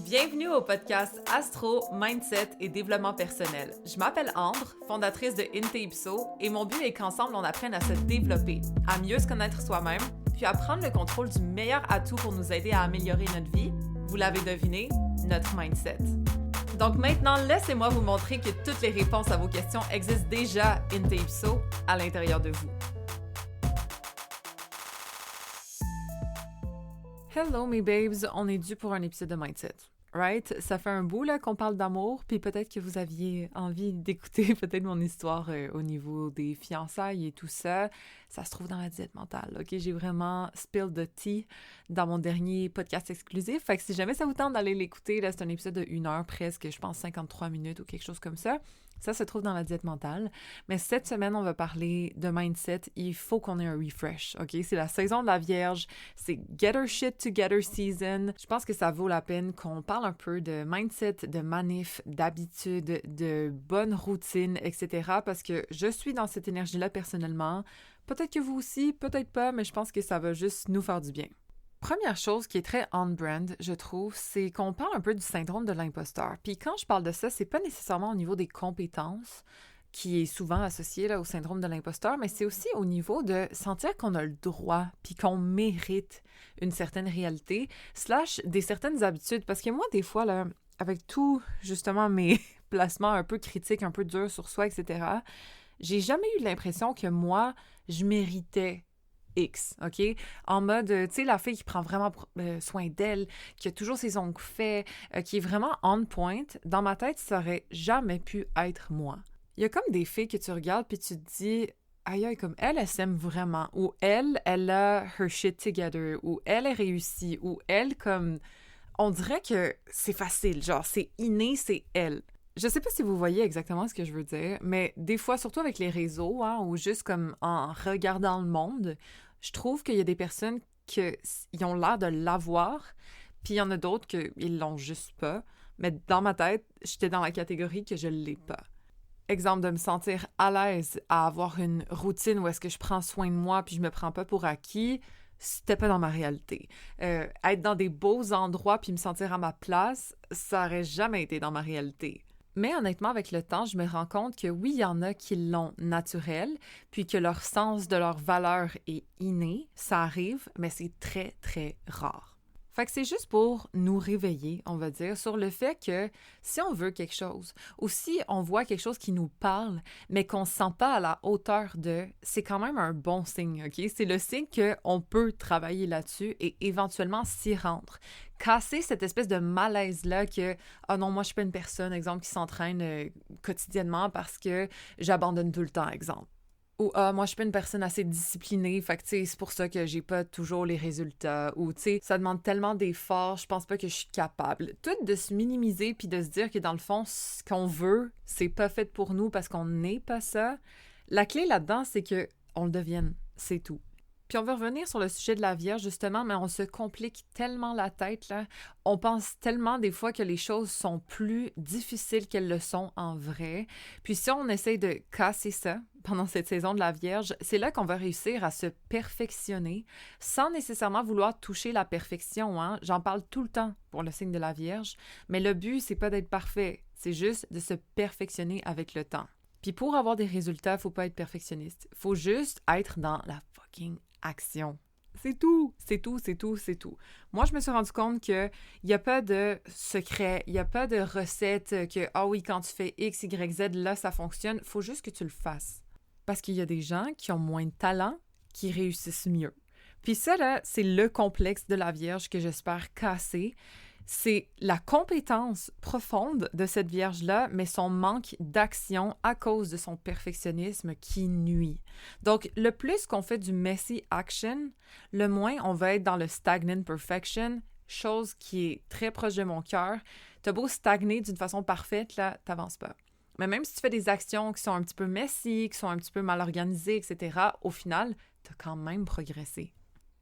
Bienvenue au podcast Astro, Mindset et Développement personnel. Je m'appelle Ambre, fondatrice de Inte-Ipso, et mon but est qu'ensemble on apprenne à se développer, à mieux se connaître soi-même, puis à prendre le contrôle du meilleur atout pour nous aider à améliorer notre vie. Vous l'avez deviné, notre mindset. Donc maintenant, laissez-moi vous montrer que toutes les réponses à vos questions existent déjà Inte-Ipso à l'intérieur de vous. Hello mes babes, on est dû pour un épisode de Mindset, right? Ça fait un bout là qu'on parle d'amour, puis peut-être que vous aviez envie d'écouter peut-être mon histoire au niveau des fiançailles et tout ça. Ça se trouve dans la diète mentale, ok? J'ai vraiment spilled the tea dans mon dernier podcast exclusif, fait que si jamais ça vous tente d'aller l'écouter, là c'est un épisode de 1 heure presque, je pense 53 minutes ou quelque chose comme ça. Ça se trouve dans la diète mentale. Mais cette semaine, on va parler de mindset. Il faut qu'on ait un refresh, OK? C'est la saison de la Vierge. C'est get her shit together season. Je pense que ça vaut la peine qu'on parle un peu de mindset, de manif, d'habitude, de bonne routine, etc. Parce que je suis dans cette énergie-là personnellement. Peut-être que vous aussi, peut-être pas, mais je pense que ça va juste nous faire du bien. Première chose qui est très on-brand, je trouve, c'est qu'on parle un peu du syndrome de l'imposteur. Puis quand je parle de ça, c'est pas nécessairement au niveau des compétences, qui est souvent associé là, au syndrome de l'imposteur, mais c'est aussi au niveau de sentir qu'on a le droit, puis qu'on mérite une certaine réalité, / des certaines habitudes. Parce que moi, des fois, là, avec tout, justement, mes placements un peu critiques, un peu durs sur soi, etc., j'ai jamais eu l'impression que moi, je méritais X, OK? En mode, tu sais, la fille qui prend vraiment soin d'elle, qui a toujours ses ongles faits, qui est vraiment on point, dans ma tête, ça aurait jamais pu être moi. Il y a comme des filles que tu regardes puis tu te dis, aïe, comme elle s'aime vraiment, ou elle a her shit together, ou elle est réussie, ou elle, comme, on dirait que c'est facile, genre, c'est inné, c'est elle. Je sais pas si vous voyez exactement ce que je veux dire, mais des fois, surtout avec les réseaux, hein, ou juste comme en regardant le monde, je trouve qu'il y a des personnes qui ont l'air de l'avoir, puis il y en a d'autres qu'ils l'ont juste pas. Mais dans ma tête, j'étais dans la catégorie que je l'ai pas. Exemple, de me sentir à l'aise à avoir une routine où est-ce que je prends soin de moi puis je me prends pas pour acquis, c'était pas dans ma réalité. Être dans des beaux endroits puis me sentir à ma place, ça aurait jamais été dans ma réalité. Mais honnêtement, avec le temps, je me rends compte que oui, il y en a qui l'ont naturel, puis que leur sens de leur valeur est inné, ça arrive, mais c'est très, très rare. Fait que c'est juste pour nous réveiller, on va dire, sur le fait que si on veut quelque chose, ou si on voit quelque chose qui nous parle, mais qu'on ne se sent pas à la hauteur de, c'est quand même un bon signe, OK? C'est le signe qu'on peut travailler là-dessus et éventuellement s'y rendre. Casser cette espèce de malaise-là que « Ah non, moi, je suis pas une personne, exemple, qui s'entraîne quotidiennement parce que j'abandonne tout le temps, exemple. » Ou « Ah, moi, je suis pas une personne assez disciplinée, fait que, tu sais, c'est pour ça que j'ai pas toujours les résultats. » Ou, tu sais, ça demande tellement d'efforts, je pense pas que je suis capable. Tout de se minimiser puis de se dire que, dans le fond, ce qu'on veut, c'est pas fait pour nous parce qu'on n'est pas ça. La clé là-dedans, c'est que on le devienne, c'est tout. Puis on va revenir sur le sujet de la Vierge, justement, mais on se complique tellement la tête, là. On pense tellement des fois que les choses sont plus difficiles qu'elles le sont en vrai. Puis si on essaye de casser ça pendant cette saison de la Vierge, c'est là qu'on va réussir à se perfectionner sans nécessairement vouloir toucher la perfection, hein. J'en parle tout le temps pour le signe de la Vierge, mais le but, c'est pas d'être parfait, c'est juste de se perfectionner avec le temps. Puis pour avoir des résultats, faut pas être perfectionniste. Faut juste être dans la fucking action. C'est tout, c'est tout, c'est tout, c'est tout. Moi, je me suis rendu compte qu'il n'y a pas de secret, il n'y a pas de recette que, ah oui, quand tu fais X, Y, Z, là, ça fonctionne. Faut juste que tu le fasses. Parce qu'il y a des gens qui ont moins de talent qui réussissent mieux. Puis ça, là, c'est le complexe de la Vierge que j'espère casser. C'est la compétence profonde de cette Vierge-là, mais son manque d'action à cause de son perfectionnisme qui nuit. Donc, le plus qu'on fait du messy action, le moins on va être dans le stagnant perfection, chose qui est très proche de mon cœur. T'as beau stagner d'une façon parfaite, là, t'avances pas. Mais même si tu fais des actions qui sont un petit peu messy, qui sont un petit peu mal organisées, etc., au final, t'as quand même progressé.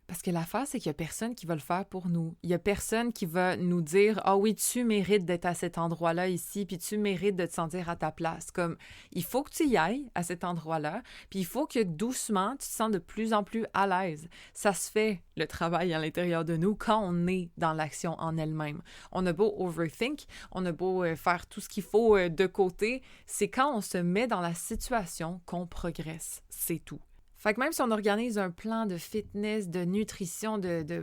Parce que l'affaire, c'est qu'il n'y a personne qui va le faire pour nous. Il n'y a personne qui va nous dire « Ah oui, tu mérites d'être à cet endroit-là ici, puis tu mérites de te sentir à ta place. » Comme, il faut que tu y ailles à cet endroit-là, puis il faut que doucement, tu te sens de plus en plus à l'aise. Ça se fait, le travail à l'intérieur de nous, quand on est dans l'action en elle-même. On a beau overthink, on a beau faire tout ce qu'il faut de côté, c'est quand on se met dans la situation qu'on progresse. C'est tout. Fait que même si on organise un plan de fitness, de nutrition,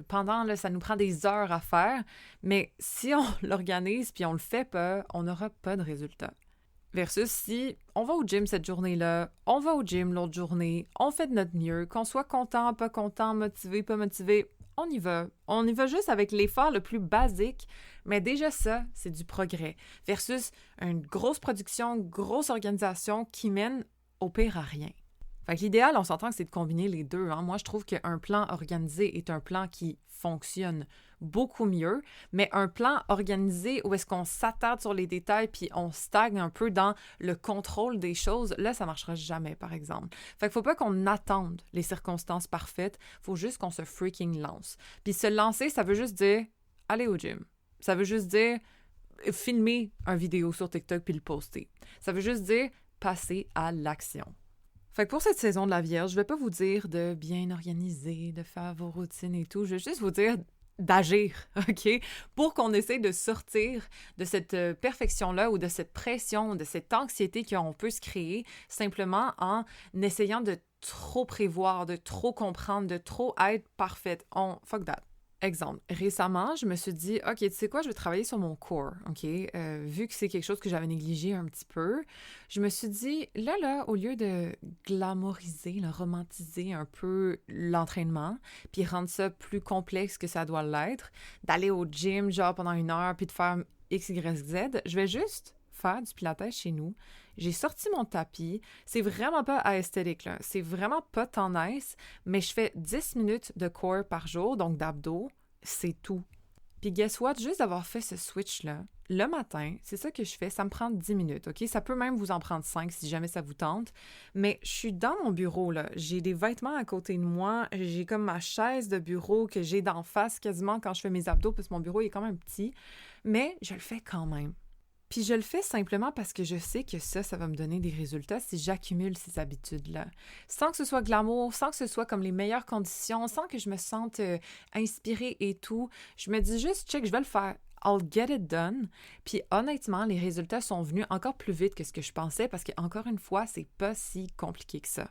pendant, là, ça nous prend des heures à faire, mais si on l'organise puis on le fait pas, on n'aura pas de résultat. Versus si on va au gym cette journée-là, on va au gym l'autre journée, on fait de notre mieux, qu'on soit content, pas content, motivé, pas motivé, on y va. On y va juste avec l'effort le plus basique, mais déjà ça, c'est du progrès. Versus une grosse production, grosse organisation qui mène au pire à rien. Fait que l'idéal, on s'entend que c'est de combiner les deux. Hein? Moi, je trouve qu'un plan organisé est un plan qui fonctionne beaucoup mieux, mais un plan organisé où est-ce qu'on s'attarde sur les détails puis on stagne un peu dans le contrôle des choses, là, ça marchera jamais, par exemple. Fait qu'il faut pas qu'on attende les circonstances parfaites, faut juste qu'on se freaking lance. Puis se lancer, ça veut juste dire aller au gym. Ça veut juste dire filmer une vidéo sur TikTok puis le poster. Ça veut juste dire passer à l'action. Fait que pour cette saison de la Vierge, je vais pas vous dire de bien organiser, de faire vos routines et tout. Je vais juste vous dire d'agir, OK? Pour qu'on essaie de sortir de cette perfection-là ou de cette pression, de cette anxiété qu'on peut se créer simplement en essayant de trop prévoir, de trop comprendre, de trop être parfaite. Fuck that. Exemple, récemment, je me suis dit, OK, tu sais quoi, je vais travailler sur mon core, OK? Vu que c'est quelque chose que j'avais négligé un petit peu, je me suis dit, là, au lieu de glamouriser, romantiser un peu l'entraînement, puis rendre ça plus complexe que ça doit l'être, d'aller au gym, genre, pendant 1 heure, puis de faire X, Y, Z, je vais juste faire du pilates chez nous. J'ai sorti mon tapis. C'est vraiment pas aesthétique, là. C'est vraiment pas tant nice, mais je fais 10 minutes de core par jour, donc d'abdos. C'est tout. Puis guess what? Juste d'avoir fait ce switch-là, le matin, c'est ça que je fais, ça me prend 10 minutes, OK? Ça peut même vous en prendre 5 si jamais ça vous tente. Mais je suis dans mon bureau, là. J'ai des vêtements à côté de moi. J'ai comme ma chaise de bureau que j'ai d'en face quasiment quand je fais mes abdos, parce que mon bureau est quand même petit. Mais je le fais quand même. Puis je le fais simplement parce que je sais que ça va me donner des résultats si j'accumule ces habitudes-là. Sans que ce soit glamour, sans que ce soit comme les meilleures conditions, sans que je me sente inspirée et tout. Je me dis juste, check, je vais le faire. I'll get it done. Puis honnêtement, les résultats sont venus encore plus vite que ce que je pensais parce qu'encore une fois, c'est pas si compliqué que ça.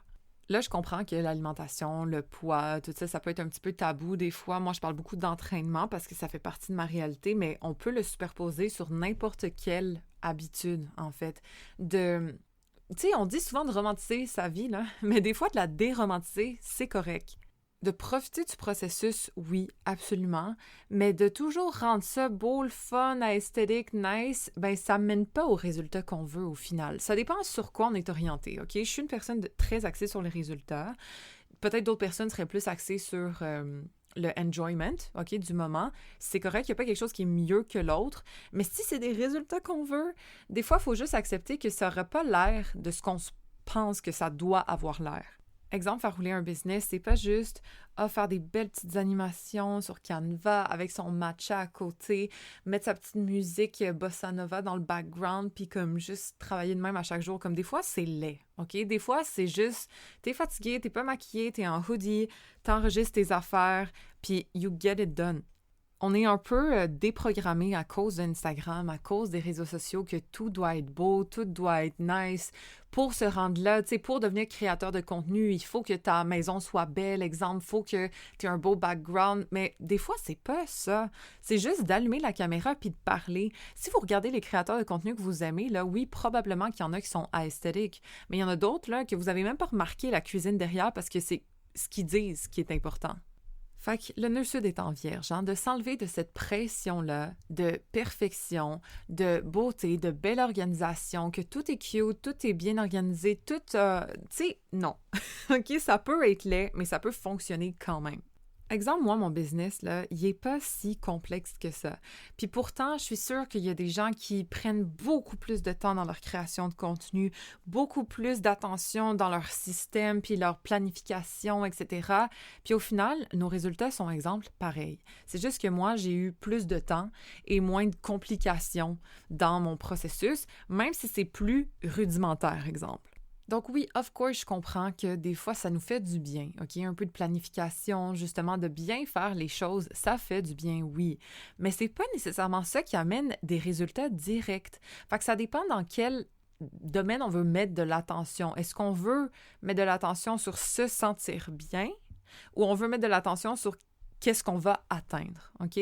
Là, je comprends que l'alimentation, le poids, tout ça, ça peut être un petit peu tabou des fois. Moi, je parle beaucoup d'entraînement parce que ça fait partie de ma réalité, mais on peut le superposer sur n'importe quelle habitude, en fait. Tu sais, on dit souvent de romantiser sa vie, là, mais des fois, de la déromantiser, c'est correct. De profiter du processus, oui, absolument, mais de toujours rendre ça beau, le fun, esthétique, nice, ben ça mène pas au résultat qu'on veut au final. Ça dépend sur quoi on est orienté, OK? Je suis une personne très axée sur les résultats. Peut-être d'autres personnes seraient plus axées sur le enjoyment, OK, du moment. C'est correct, il n'y a pas quelque chose qui est mieux que l'autre, mais si c'est des résultats qu'on veut, des fois, il faut juste accepter que ça n'aura pas l'air de ce qu'on pense que ça doit avoir l'air. Exemple, faire rouler un business, c'est pas juste faire des belles petites animations sur Canva avec son matcha à côté, mettre sa petite musique bossa nova dans le background, puis comme juste travailler de même à chaque jour. Comme des fois, c'est laid, OK? Des fois, c'est juste, t'es fatigué, t'es pas maquillé, t'es en hoodie, t'enregistres tes affaires, puis you get it done. On est un peu déprogrammé à cause d'Instagram, à cause des réseaux sociaux, que tout doit être beau, tout doit être nice. Pour se rendre là, tu sais, pour devenir créateur de contenu, il faut que ta maison soit belle, exemple, il faut que tu aies un beau background. Mais des fois, c'est pas ça. C'est juste d'allumer la caméra puis de parler. Si vous regardez les créateurs de contenu que vous aimez, là, oui, probablement qu'il y en a qui sont aesthétiques. Mais il y en a d'autres, là, que vous avez même pas remarqué la cuisine derrière parce que c'est ce qu'ils disent qui est important. Fait que le nœud sud étant vierge, hein, de s'enlever de cette pression-là de perfection, de beauté, de belle organisation, que tout est cute, tout est bien organisé, tout, tu sais, non. OK, ça peut être laid, mais ça peut fonctionner quand même. Exemple, moi, mon business, là, il est pas si complexe que ça. Puis pourtant, je suis sûre qu'il y a des gens qui prennent beaucoup plus de temps dans leur création de contenu, beaucoup plus d'attention dans leur système, puis leur planification, etc. Puis au final, nos résultats sont, exemple, pareils. C'est juste que moi, j'ai eu plus de temps et moins de complications dans mon processus, même si c'est plus rudimentaire, exemple. Donc oui, of course, je comprends que des fois, ça nous fait du bien, OK? Un peu de planification, justement, de bien faire les choses, ça fait du bien, oui. Mais c'est pas nécessairement ça qui amène des résultats directs. Fait que ça dépend dans quel domaine on veut mettre de l'attention. Est-ce qu'on veut mettre de l'attention sur se sentir bien ou on veut mettre de l'attention sur qu'est-ce qu'on va atteindre, OK?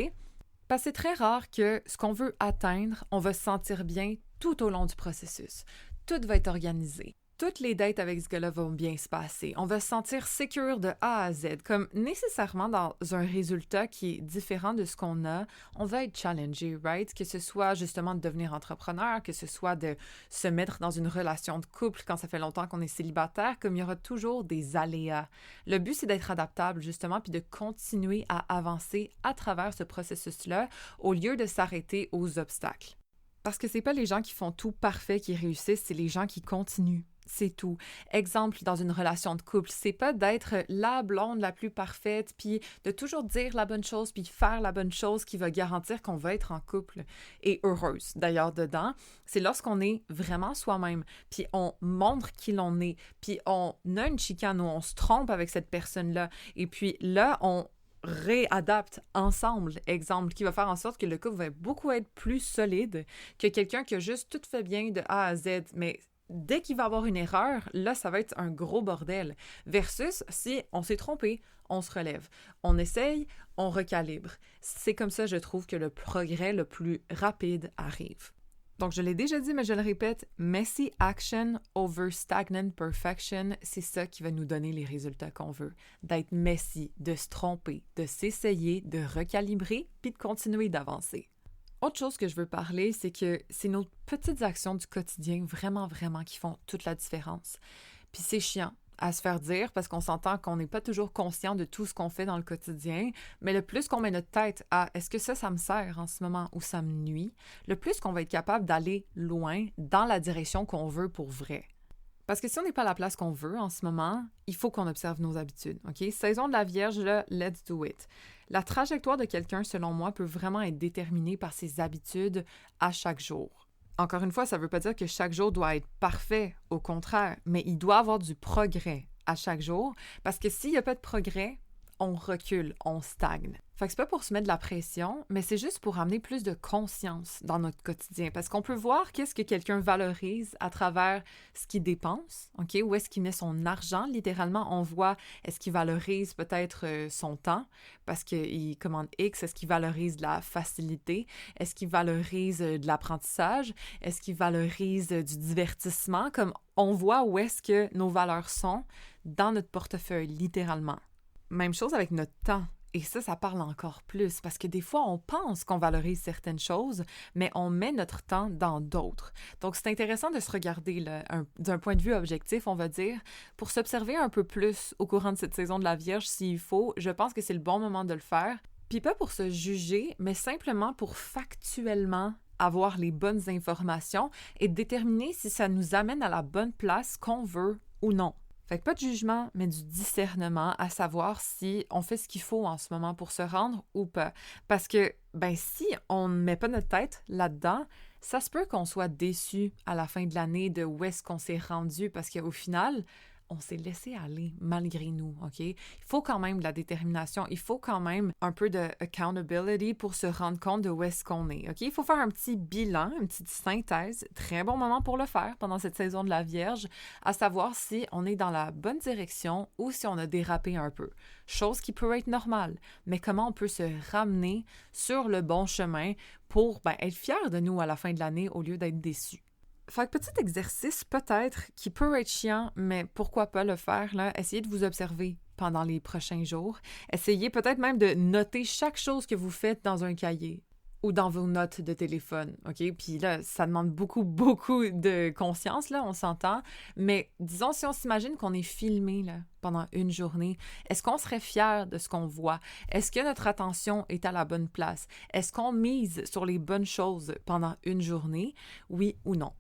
Parce que c'est très rare que ce qu'on veut atteindre, on va se sentir bien tout au long du processus. Tout va être organisé. Toutes les dates avec ce gars-là vont bien se passer. On va se sentir sécure de A à Z, comme nécessairement dans un résultat qui est différent de ce qu'on a. On va être challengé, right? Que ce soit justement de devenir entrepreneur, que ce soit de se mettre dans une relation de couple quand ça fait longtemps qu'on est célibataire, comme il y aura toujours des aléas. Le but, c'est d'être adaptable, justement, puis de continuer à avancer à travers ce processus-là au lieu de s'arrêter aux obstacles. Parce que c'est pas les gens qui font tout parfait qui réussissent, c'est les gens qui continuent. C'est tout. Exemple, dans une relation de couple, c'est pas d'être la blonde la plus parfaite, puis de toujours dire la bonne chose, puis faire la bonne chose qui va garantir qu'on va être en couple et heureuse. D'ailleurs, dedans, c'est lorsqu'on est vraiment soi-même, puis on montre qui l'on est, puis on a une chicane où on se trompe avec cette personne-là, et puis là, on réadapte ensemble, exemple, qui va faire en sorte que le couple va beaucoup être plus solide que quelqu'un qui a juste tout fait bien de A à Z, mais dès qu'il va avoir une erreur, là, ça va être un gros bordel. Versus si on s'est trompé, on se relève. On essaye, on recalibre. C'est comme ça, je trouve, que le progrès le plus rapide arrive. Donc, je l'ai déjà dit, mais je le répète, messy action over stagnant perfection, c'est ça qui va nous donner les résultats qu'on veut. D'être messy, de se tromper, de s'essayer, de recalibrer, puis de continuer d'avancer. Autre chose que je veux parler, c'est que c'est nos petites actions du quotidien vraiment, vraiment qui font toute la différence. Puis c'est chiant à se faire dire parce qu'on s'entend qu'on n'est pas toujours conscient de tout ce qu'on fait dans le quotidien, mais le plus qu'on met notre tête à est-ce que ça me sert en ce moment ou ça me nuit, le plus qu'on va être capable d'aller loin dans la direction qu'on veut pour vrai. Parce que si on n'est pas à la place qu'on veut en ce moment, il faut qu'on observe nos habitudes, OK? Saison de la Vierge, là, let's do it. La trajectoire de quelqu'un, selon moi, peut vraiment être déterminée par ses habitudes à chaque jour. Encore une fois, ça ne veut pas dire que chaque jour doit être parfait, au contraire, mais il doit avoir du progrès à chaque jour, parce que s'il n'y a pas de progrès, on recule, on stagne. Fait que c'est pas pour se mettre de la pression, mais c'est juste pour amener plus de conscience dans notre quotidien. Parce qu'on peut voir qu'est-ce que quelqu'un valorise à travers ce qu'il dépense, OK? Où est-ce qu'il met son argent, littéralement. On voit, est-ce qu'il valorise peut-être son temps parce qu'il commande X? Est-ce qu'il valorise de la facilité? Est-ce qu'il valorise de l'apprentissage? Est-ce qu'il valorise du divertissement? Comme on voit où est-ce que nos valeurs sont dans notre portefeuille, littéralement. Même chose avec notre temps. Et ça parle encore plus parce que des fois, on pense qu'on valorise certaines choses, mais on met notre temps dans d'autres. Donc, c'est intéressant de se regarder là, d'un point de vue objectif, on va dire, pour s'observer un peu plus au courant de cette saison de la Vierge s'il faut. Je pense que c'est le bon moment de le faire. Puis pas pour se juger, mais simplement pour factuellement avoir les bonnes informations et déterminer si ça nous amène à la bonne place qu'on veut ou non. Fait que pas de jugement, mais du discernement, à savoir si on fait ce qu'il faut en ce moment pour se rendre ou pas. Parce que, si on ne met pas notre tête là-dedans, ça se peut qu'on soit déçu à la fin de l'année de où est-ce qu'on s'est rendu, parce qu'au final, on s'est laissé aller malgré nous, OK? Il faut quand même de la détermination, il faut quand même un peu de accountability pour se rendre compte de où est-ce qu'on est, OK? Il faut faire un petit bilan, une petite synthèse, très bon moment pour le faire pendant cette saison de la Vierge, à savoir si on est dans la bonne direction ou si on a dérapé un peu. Chose qui peut être normale, mais comment on peut se ramener sur le bon chemin pour être fier de nous à la fin de l'année au lieu d'être déçu. Fait que petit exercice peut-être qui peut être chiant, mais pourquoi pas le faire, là? Essayez de vous observer pendant les prochains jours. Essayez peut-être même de noter chaque chose que vous faites dans un cahier. ou dans vos notes de téléphone, OK? Puis là, ça demande beaucoup, beaucoup de conscience, là, on s'entend. Mais disons, si on s'imagine qu'on est filmé, là, pendant une journée, est-ce qu'on serait fier de ce qu'on voit? Est-ce que notre attention est à la bonne place? Est-ce qu'on mise sur les bonnes choses pendant une journée? Oui ou non?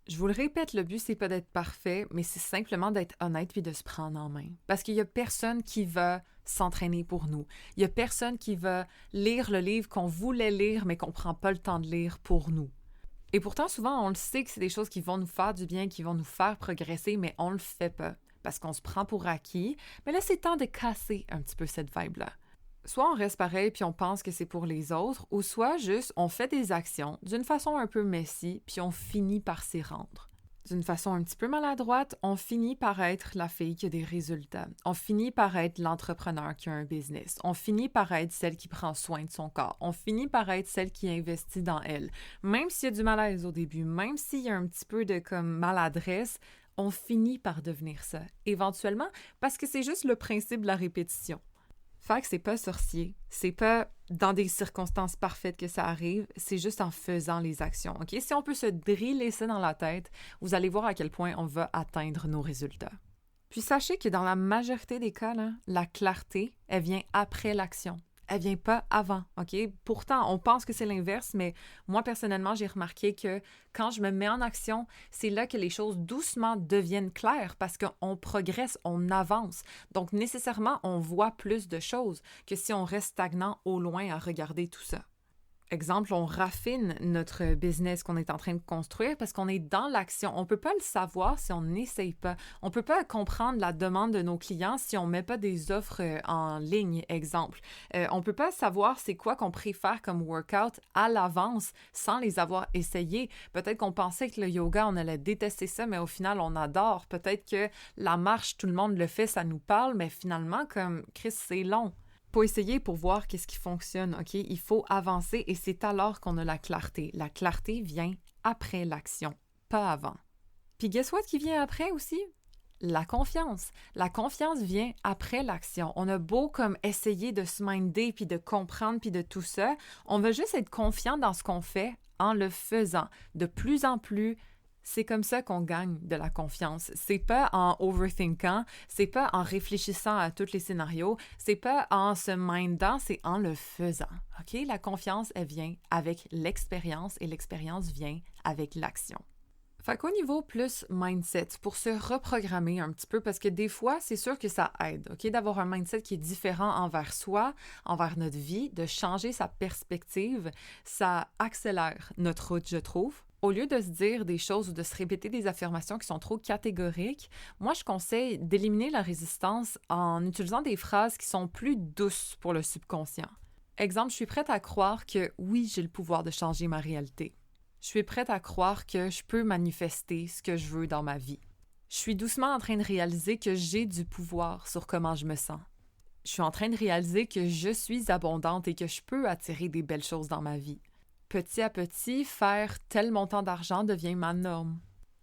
Je vous le répète, le but, c'est pas d'être parfait, mais c'est simplement d'être honnête puis de se prendre en main. Parce qu'il y a personne qui va s'entraîner pour nous. Il y a personne qui va lire le livre qu'on voulait lire, mais qu'on prend pas le temps de lire pour nous. Et pourtant, souvent, on le sait que c'est des choses qui vont nous faire du bien, qui vont nous faire progresser, mais on le fait pas. Parce qu'on se prend pour acquis. Mais là, c'est temps de casser un petit peu cette vibe-là. Soit on reste pareil puis on pense que c'est pour les autres, ou soit juste on fait des actions d'une façon un peu messy puis on finit par s'y rendre. D'une façon un petit peu maladroite, on finit par être la fille qui a des résultats. On finit par être l'entrepreneur qui a un business. On finit par être celle qui prend soin de son corps. On finit par être celle qui investit dans elle. Même s'il y a du malaise au début, même s'il y a un petit peu de maladresse, on finit par devenir ça, éventuellement, parce que c'est juste le principe de la répétition. Fait que c'est pas sorcier, c'est pas dans des circonstances parfaites que ça arrive, c'est juste en faisant les actions, OK? Si on peut se driller ça dans la tête, vous allez voir à quel point on va atteindre nos résultats. Puis sachez que dans la majorité des cas, là, la clarté, elle vient après l'action. Elle vient pas avant, OK? Pourtant, on pense que c'est l'inverse, mais moi, personnellement, j'ai remarqué que quand je me mets en action, c'est là que les choses doucement deviennent claires parce qu'on progresse, on avance. Donc, nécessairement, on voit plus de choses que si on reste stagnant au loin à regarder tout ça. Exemple, on raffine notre business qu'on est en train de construire parce qu'on est dans l'action. On ne peut pas le savoir si on n'essaye pas. On ne peut pas comprendre la demande de nos clients si on ne met pas des offres en ligne, exemple. On ne peut pas savoir c'est quoi qu'on préfère comme workout à l'avance sans les avoir essayés. Peut-être qu'on pensait que le yoga, on allait détester ça, mais au final, on adore. Peut-être que la marche, tout le monde le fait, ça nous parle, mais finalement, comme Chris, c'est long. Faut essayer pour voir qu'est-ce qui fonctionne, OK? Il faut avancer et c'est alors qu'on a la clarté. La clarté vient après l'action, pas avant. Puis guess what qui vient après aussi? La confiance. La confiance vient après l'action. On a beau comme essayer de se minder puis de comprendre puis de tout ça, on veut juste être confiant dans ce qu'on fait en le faisant. De plus en plus, c'est comme ça qu'on gagne de la confiance. C'est pas en overthinkant, c'est pas en réfléchissant à tous les scénarios, c'est pas en se mindant, c'est en le faisant. OK? La confiance, elle vient avec l'expérience et l'expérience vient avec l'action. Fait qu'au niveau plus mindset, pour se reprogrammer un petit peu, parce que des fois, c'est sûr que ça aide, OK, d'avoir un mindset qui est différent envers soi, envers notre vie, de changer sa perspective, ça accélère notre route, je trouve. Au lieu de se dire des choses ou de se répéter des affirmations qui sont trop catégoriques, moi, je conseille d'éliminer la résistance en utilisant des phrases qui sont plus douces pour le subconscient. Exemple, je suis prête à croire que oui, j'ai le pouvoir de changer ma réalité. Je suis prête à croire que je peux manifester ce que je veux dans ma vie. Je suis doucement en train de réaliser que j'ai du pouvoir sur comment je me sens. Je suis en train de réaliser que je suis abondante et que je peux attirer des belles choses dans ma vie. Petit à petit, faire tel montant d'argent devient ma norme.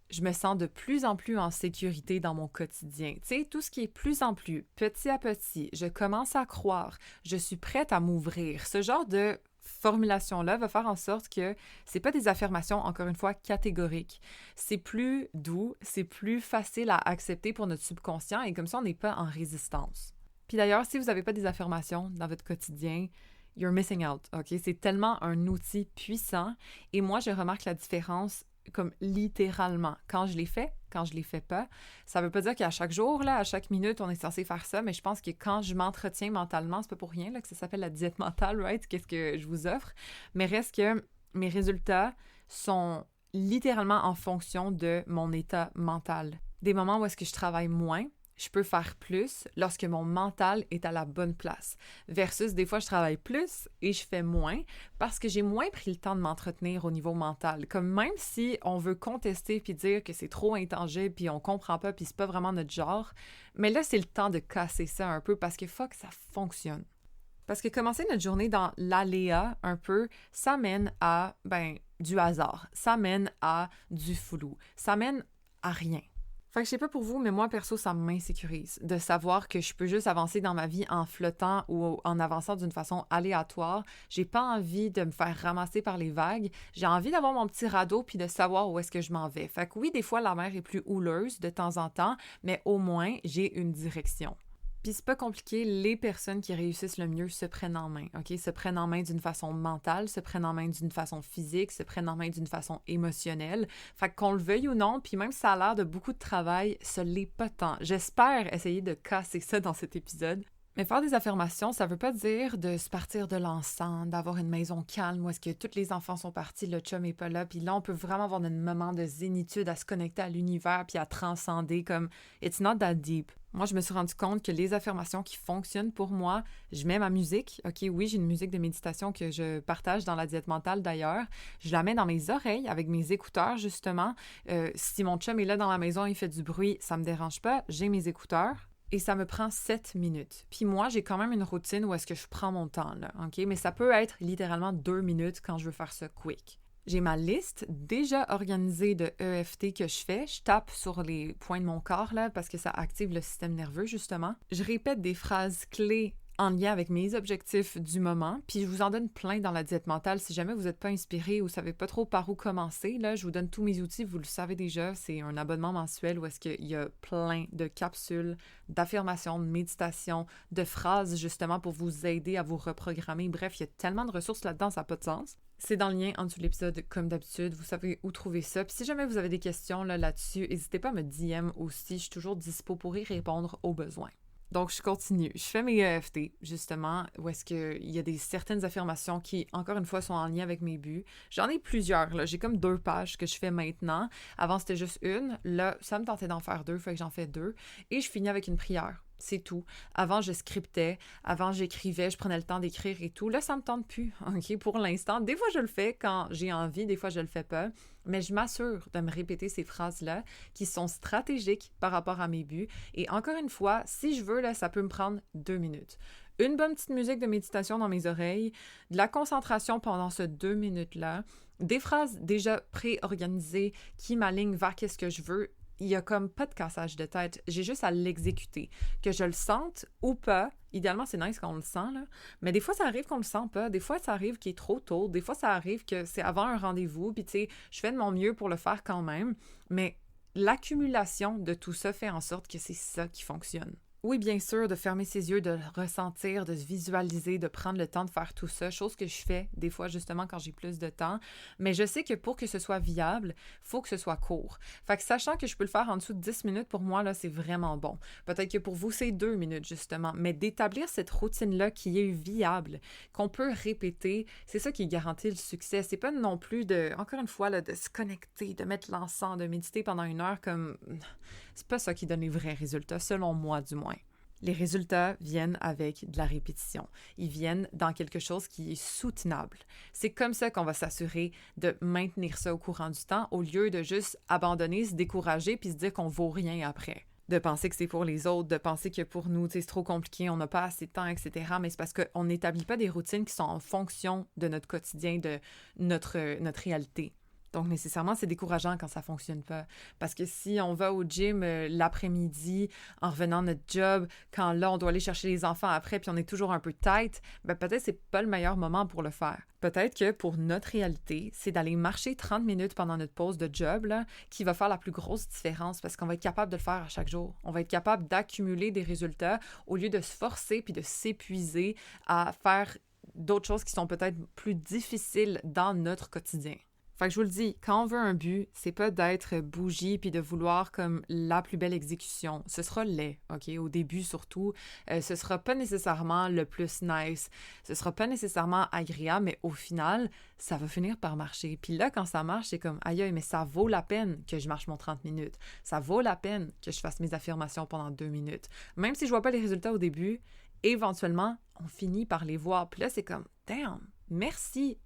Je me sens de plus en plus en sécurité dans mon quotidien. Tu sais, tout ce qui est plus en plus, petit à petit, je commence à croire, je suis prête à m'ouvrir. Ce genre de formulation-là va faire en sorte que c'est pas des affirmations, encore une fois, catégoriques. C'est plus doux, c'est plus facile à accepter pour notre subconscient et comme ça, on n'est pas en résistance. Puis d'ailleurs, si vous n'avez pas des affirmations dans votre quotidien, you're missing out, OK? C'est tellement un outil puissant et moi, je remarque la différence comme littéralement. Quand je les fais pas. Ça veut pas dire qu'à chaque jour, là, à chaque minute, on est censé faire ça, mais je pense que quand je m'entretiens mentalement, c'est pas pour rien là, que ça s'appelle la diète mentale, right? Qu'est-ce que je vous offre? Mais reste que mes résultats sont littéralement en fonction de mon état mental. Des moments où est-ce que je travaille moins, je peux faire plus lorsque mon mental est à la bonne place. Versus des fois, je travaille plus et je fais moins parce que j'ai moins pris le temps de m'entretenir au niveau mental. Comme même si on veut contester puis dire que c'est trop intangible puis on comprend pas puis c'est pas vraiment notre genre, mais là, c'est le temps de casser ça un peu parce que fuck, ça fonctionne. Parce que commencer notre journée dans l'aléa un peu, ça mène à, du hasard. Ça mène à du flou. Ça mène à rien. Fait que je sais pas pour vous, mais moi, perso, ça m'insécurise de savoir que je peux juste avancer dans ma vie en flottant ou en avançant d'une façon aléatoire. J'ai pas envie de me faire ramasser par les vagues. J'ai envie d'avoir mon petit radeau puis de savoir où est-ce que je m'en vais. Fait que oui, des fois, la mer est plus houleuse de temps en temps, mais au moins, j'ai une direction. Puis c'est pas compliqué, les personnes qui réussissent le mieux se prennent en main, OK? Se prennent en main d'une façon mentale, se prennent en main d'une façon physique, se prennent en main d'une façon émotionnelle. Fait qu'on le veuille ou non, puis même si ça a l'air de beaucoup de travail, ce l'est pas tant. J'espère essayer de casser ça dans cet épisode. Mais faire des affirmations, ça veut pas dire de se partir de l'encens, d'avoir une maison calme où est-ce que tous les enfants sont partis, le chum est pas là, puis là, on peut vraiment avoir un moment de zénitude à se connecter à l'univers puis à transcender comme « it's not that deep ». Moi, je me suis rendu compte que les affirmations qui fonctionnent pour moi, je mets ma musique. OK, oui, j'ai une musique de méditation que je partage dans la diète mentale d'ailleurs. Je la mets dans mes oreilles avec mes écouteurs, justement. Si mon chum est là dans la maison, il fait du bruit, ça me dérange pas. J'ai mes écouteurs. Et ça me prend 7 minutes. Puis moi, j'ai quand même une routine où est-ce que je prends mon temps, là, OK? Mais ça peut être littéralement 2 minutes quand je veux faire ça quick. J'ai ma liste déjà organisée de EFT que je fais. Je tape sur les points de mon corps, là, parce que ça active le système nerveux, justement. Je répète des phrases clés en lien avec mes objectifs du moment, puis je vous en donne plein dans la diète mentale. Si jamais vous n'êtes pas inspiré ou vous savez pas trop par où commencer, là, je vous donne tous mes outils, vous le savez déjà, c'est un abonnement mensuel où est-ce qu'il y a plein de capsules, d'affirmations, de méditation, de phrases justement pour vous aider à vous reprogrammer. Bref, il y a tellement de ressources là-dedans, ça n'a pas de sens. C'est dans le lien en dessous de l'épisode, comme d'habitude. Vous savez où trouver ça. Puis si jamais vous avez des questions là-dessus, n'hésitez pas à me DM aussi. Je suis toujours dispo pour y répondre aux besoins. Donc, je continue. Je fais mes EFT, justement, où est-ce qu'il y a certaines affirmations qui, encore une fois, sont en lien avec mes buts. J'en ai plusieurs, là. J'ai comme 2 pages que je fais maintenant. Avant, c'était juste une. Là, ça me tentait d'en faire 2, fait que j'en fais 2. Et je finis avec une prière. C'est tout. Avant, je scriptais. Avant, j'écrivais. Je prenais le temps d'écrire et tout. Là, ça me tente plus, OK, pour l'instant. Des fois, je le fais quand j'ai envie. Des fois, je le fais pas. Mais je m'assure de me répéter ces phrases-là qui sont stratégiques par rapport à mes buts. Et encore une fois, si je veux, là, ça peut me prendre 2 minutes. Une bonne petite musique de méditation dans mes oreilles, de la concentration pendant ces 2 minutes-là, des phrases déjà pré-organisées qui m'alignent vers qu'est-ce que je veux. Il y a comme pas de cassage de tête. J'ai juste à l'exécuter. Que je le sente ou pas, idéalement, c'est nice quand on le sent, là. Mais des fois, ça arrive qu'on le sent pas. Des fois, ça arrive qu'il est trop tôt. Des fois, ça arrive que c'est avant un rendez-vous. Puis, tu sais, je fais de mon mieux pour le faire quand même. Mais l'accumulation de tout ça fait en sorte que c'est ça qui fonctionne. Oui, bien sûr, de fermer ses yeux, de le ressentir, de se visualiser, de prendre le temps de faire tout ça, chose que je fais des fois justement quand j'ai plus de temps. Mais je sais que pour que ce soit viable, il faut que ce soit court. Fait que sachant que je peux le faire en dessous de 10 minutes, pour moi, là, c'est vraiment bon. Peut-être que pour vous, c'est 2 minutes justement. Mais d'établir cette routine-là qui est viable, qu'on peut répéter, c'est ça qui garantit le succès. C'est pas non plus encore une fois, là, de se connecter, de mettre l'encens, de méditer pendant 1 heure comme... C'est pas ça qui donne les vrais résultats, selon moi du moins. Les résultats viennent avec de la répétition. Ils viennent dans quelque chose qui est soutenable. C'est comme ça qu'on va s'assurer de maintenir ça au courant du temps au lieu de juste abandonner, se décourager puis se dire qu'on vaut rien après. De penser que c'est pour les autres, de penser que pour nous, c'est trop compliqué, on n'a pas assez de temps, etc. Mais c'est parce qu'on n'établit pas des routines qui sont en fonction de notre quotidien, de notre réalité. Donc, nécessairement, c'est décourageant quand ça fonctionne pas. Parce que si on va au gym l'après-midi, en revenant de notre job, quand là, on doit aller chercher les enfants après, puis on est toujours un peu tight, ben peut-être que c'est pas le meilleur moment pour le faire. Peut-être que pour notre réalité, c'est d'aller marcher 30 minutes pendant notre pause de job, là, qui va faire la plus grosse différence parce qu'on va être capable de le faire à chaque jour. On va être capable d'accumuler des résultats au lieu de se forcer puis de s'épuiser à faire d'autres choses qui sont peut-être plus difficiles dans notre quotidien. Fait que je vous le dis, quand on veut un but, c'est pas d'être bougie puis de vouloir comme la plus belle exécution. Ce sera laid, OK? Au début surtout, ce sera pas nécessairement le plus nice. Ce sera pas nécessairement agréable, mais au final, ça va finir par marcher. Puis là, quand ça marche, c'est comme, aïe, mais ça vaut la peine que je marche mon 30 minutes. Ça vaut la peine que je fasse mes affirmations pendant 2 minutes. Même si je vois pas les résultats au début, éventuellement, on finit par les voir. Puis là, c'est comme, damn, merci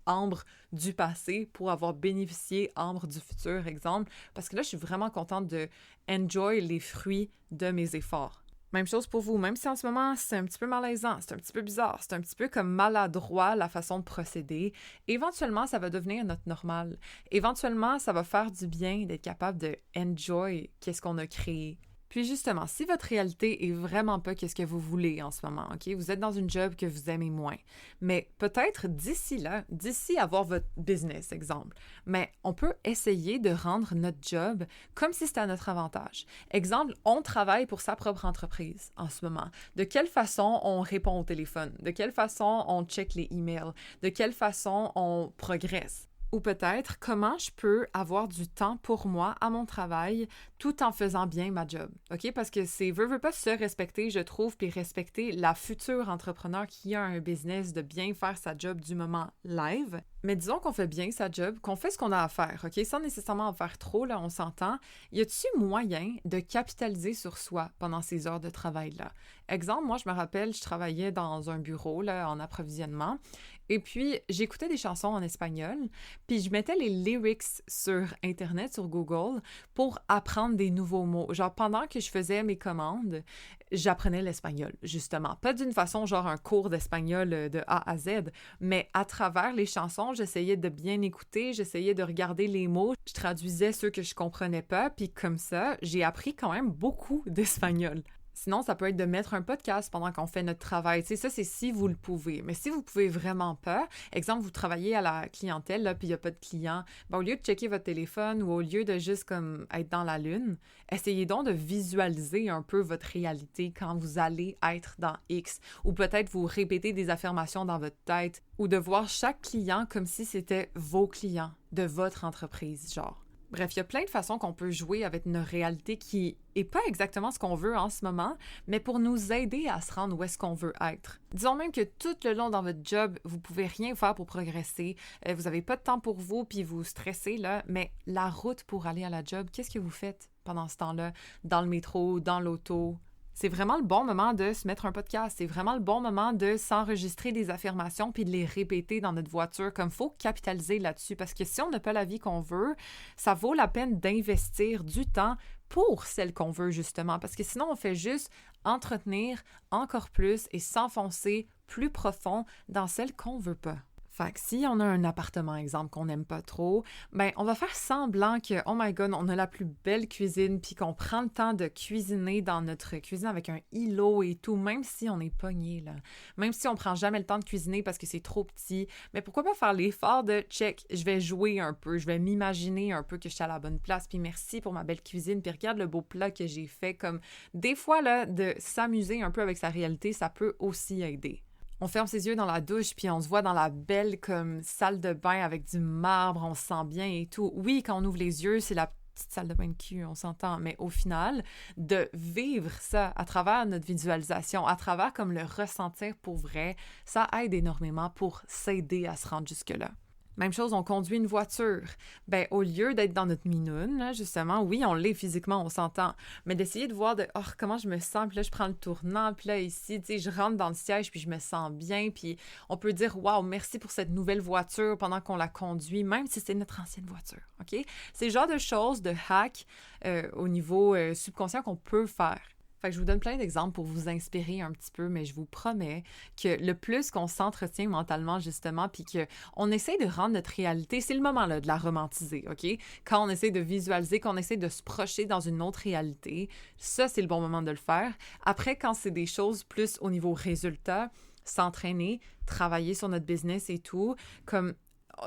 Ambre du passé pour avoir bénéficié Ambre du futur, exemple. Parce que là, je suis vraiment contente de enjoy les fruits de mes efforts. Même chose pour vous, même si en ce moment c'est un petit peu malaisant, c'est un petit peu bizarre, c'est un petit peu comme maladroit la façon de procéder, éventuellement ça va devenir notre normal. Éventuellement ça va faire du bien d'être capable de enjoy qu'est-ce qu'on a créé. Puis justement, si votre réalité est vraiment pas qu'est-ce que vous voulez en ce moment, OK? Vous êtes dans une job que vous aimez moins. Mais peut-être d'ici là, d'ici avoir votre business, exemple, mais on peut essayer de rendre notre job comme si c'était à notre avantage. Exemple, on travaille pour sa propre entreprise en ce moment. De quelle façon on répond au téléphone? De quelle façon on check les emails? De quelle façon on progresse? Ou peut-être comment je peux avoir du temps pour moi à mon travail tout en faisant bien ma job. OK? Parce que c'est veut pas se respecter, je trouve, puis respecter la future entrepreneur qui a un business de bien faire sa job du moment live. Mais disons qu'on fait bien sa job, qu'on fait ce qu'on a à faire, OK? Sans nécessairement en faire trop, là, on s'entend. Y a-t-il moyen de capitaliser sur soi pendant ces heures de travail-là? Exemple, moi, je me rappelle, je travaillais dans un bureau, là, en approvisionnement. Et puis, j'écoutais des chansons en espagnol, puis je mettais les lyrics sur Internet, sur Google, pour apprendre des nouveaux mots. Genre, pendant que je faisais mes commandes, j'apprenais l'espagnol, justement. Pas d'une façon, genre un cours d'espagnol de A à Z, mais à travers les chansons, j'essayais de bien écouter, j'essayais de regarder les mots, je traduisais ceux que je comprenais pas, puis comme ça, j'ai appris quand même beaucoup d'espagnol. Sinon, ça peut être de mettre un podcast pendant qu'on fait notre travail. Tu sais, ça, c'est si vous le pouvez. Mais si vous pouvez vraiment pas, exemple, vous travaillez à la clientèle, là, puis il n'y a pas de clients, ben, au lieu de checker votre téléphone ou au lieu de juste comme être dans la lune, essayez donc de visualiser un peu votre réalité quand vous allez être dans X. Ou peut-être vous répéter des affirmations dans votre tête ou de voir chaque client comme si c'était vos clients de votre entreprise, genre. Bref, il y a plein de façons qu'on peut jouer avec une réalité qui est pas exactement ce qu'on veut en ce moment, mais pour nous aider à se rendre où est-ce qu'on veut être. Disons même que tout le long dans votre job, vous pouvez rien faire pour progresser, vous avez pas de temps pour vous, puis vous stressez, là, mais la route pour aller à la job, qu'est-ce que vous faites pendant ce temps-là? Dans le métro, dans l'auto? C'est vraiment le bon moment de se mettre un podcast. C'est vraiment le bon moment de s'enregistrer des affirmations puis de les répéter dans notre voiture. Comme il faut capitaliser là-dessus parce que si on n'a pas la vie qu'on veut, ça vaut la peine d'investir du temps pour celle qu'on veut justement. Parce que sinon, on fait juste entretenir encore plus et s'enfoncer plus profond dans celle qu'on veut pas. Fait que si on a un appartement, exemple, qu'on n'aime pas trop, ben on va faire semblant que, oh my god, on a la plus belle cuisine, puis qu'on prend le temps de cuisiner dans notre cuisine avec un îlot et tout, même si on est pogné, là. Même si on prend jamais le temps de cuisiner parce que c'est trop petit. Mais pourquoi pas faire l'effort de, check, je vais jouer un peu, je vais m'imaginer un peu que je suis à la bonne place, puis merci pour ma belle cuisine, puis regarde le beau plat que j'ai fait. Comme des fois, là, de s'amuser un peu avec sa réalité, ça peut aussi aider. On ferme ses yeux dans la douche, puis on se voit dans la belle comme salle de bain avec du marbre, on se sent bien et tout. Oui, quand on ouvre les yeux, c'est la petite salle de bain de cul, on s'entend. Mais au final, de vivre ça à travers notre visualisation, à travers comme le ressentir pour vrai, ça aide énormément pour s'aider à se rendre jusque-là. Même chose, on conduit une voiture. Ben, au lieu d'être dans notre minoune, là, justement, oui, on l'est physiquement, on s'entend, mais d'essayer de voir comment je me sens, puis là, je prends le tournant, puis là, ici, tu sais, je rentre dans le siège, puis je me sens bien, puis on peut dire, waouh, merci pour cette nouvelle voiture pendant qu'on la conduit, même si c'est notre ancienne voiture, OK? C'est le genre de choses, de hacks au niveau subconscient qu'on peut faire. Fait que je vous donne plein d'exemples pour vous inspirer un petit peu, mais je vous promets que le plus qu'on s'entretient mentalement, justement, puis qu'on essaie de rendre notre réalité, c'est le moment là de la romantiser, OK? Quand on essaie de visualiser, qu'on essaie de se projeter dans une autre réalité, ça, c'est le bon moment de le faire. Après, quand c'est des choses plus au niveau résultat, s'entraîner, travailler sur notre business et tout, comme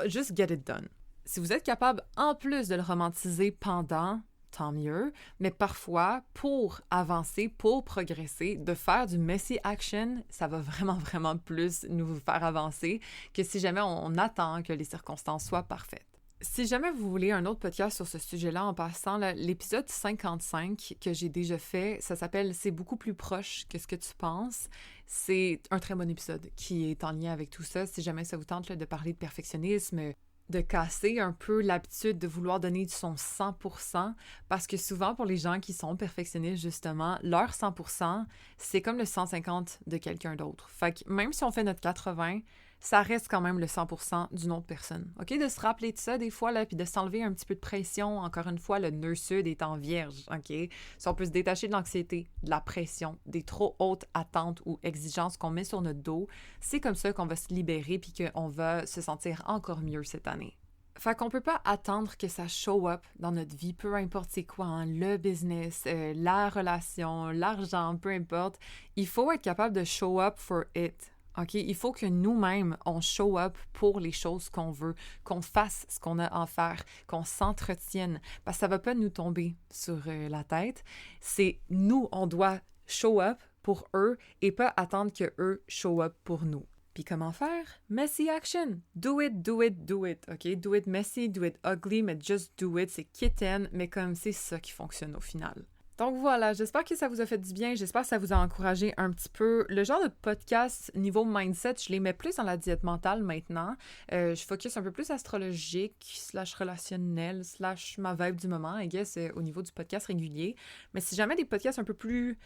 juste get it done. Si vous êtes capable, en plus de le romantiser pendant, tant mieux, mais parfois, pour avancer, pour progresser, de faire du messy action, ça va vraiment, vraiment plus nous faire avancer que si jamais on attend que les circonstances soient parfaites. Si jamais vous voulez un autre podcast sur ce sujet-là, en passant, là, l'épisode 55 que j'ai déjà fait, ça s'appelle « C'est beaucoup plus proche que ce que tu penses ». C'est un très bon épisode qui est en lien avec tout ça. Si jamais ça vous tente là, de parler de perfectionnisme, de casser un peu l'habitude de vouloir donner son 100%, parce que souvent, pour les gens qui sont perfectionnistes, justement, leur 100%, c'est comme le 150 de quelqu'un d'autre. Fait que même si on fait notre 80, ça reste quand même le 100% d'une autre personne. OK? De se rappeler de ça des fois, là, puis de s'enlever un petit peu de pression. Encore une fois, le nœud sud étant vierge. OK? Si on peut se détacher de l'anxiété, de la pression, des trop hautes attentes ou exigences qu'on met sur notre dos, c'est comme ça qu'on va se libérer puis qu'on va se sentir encore mieux cette année. Fait qu'on peut pas attendre que ça show up dans notre vie, peu importe c'est quoi, hein, le business, la relation, l'argent, peu importe. Il faut être capable de show up for it. OK? Il faut que nous-mêmes, on show up pour les choses qu'on veut, qu'on fasse ce qu'on a à faire, qu'on s'entretienne. Parce que ça va pas nous tomber sur la tête. C'est nous, on doit show up pour eux et pas attendre que eux show up pour nous. Puis comment faire? Messy action! Do it, do it, do it, OK? Do it messy, do it ugly, mais just do it, c'est kitten, mais comme c'est ça qui fonctionne au final. Donc voilà, j'espère que ça vous a fait du bien, j'espère que ça vous a encouragé un petit peu. Le genre de podcast niveau mindset, je les mets plus dans la diète mentale maintenant. Je focus un peu plus astrologique, / relationnel, / ma vibe du moment, I guess, au niveau du podcast régulier. Mais si jamais des podcasts un peu plus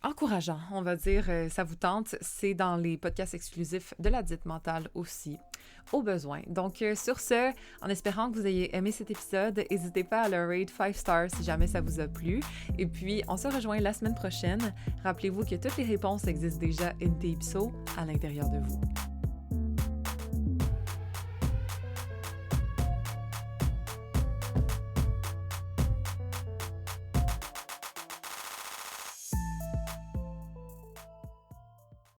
encourageant, on va dire, ça vous tente, c'est dans les podcasts exclusifs de la diète mentale aussi, au besoin. Donc, sur ce, en espérant que vous ayez aimé cet épisode, n'hésitez pas à le rate 5 stars si jamais ça vous a plu. Et puis, on se rejoint la semaine prochaine. Rappelez-vous que toutes les réponses existent déjà in Tipso à l'intérieur de vous.